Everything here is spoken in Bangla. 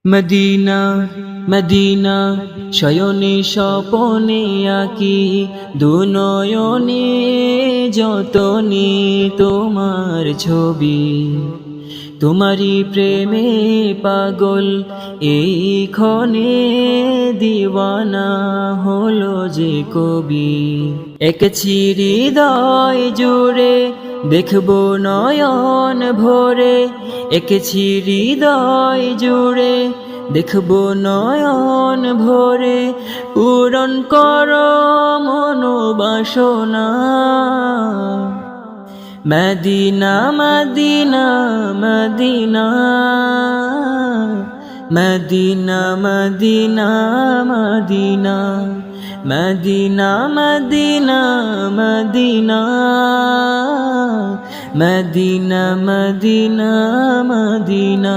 মদিনা মদিনা শয়নে স্বপনে আকি দুনয়নে যতনে তোমার ছবি তোমারি প্রেমে পাগল এই ক্ষণে দিওয়ানা হলো যে কবি একেছি হৃদয় জুড়ে দেখবো নয়ন ভরে একেছি হৃদয় জুড়ে দেখবো নয়ন ভরে পূরণ করো মনোবাসনা Medina Medina Medina Medina Medina Medina Medina Medina Medina Medina Medina Medina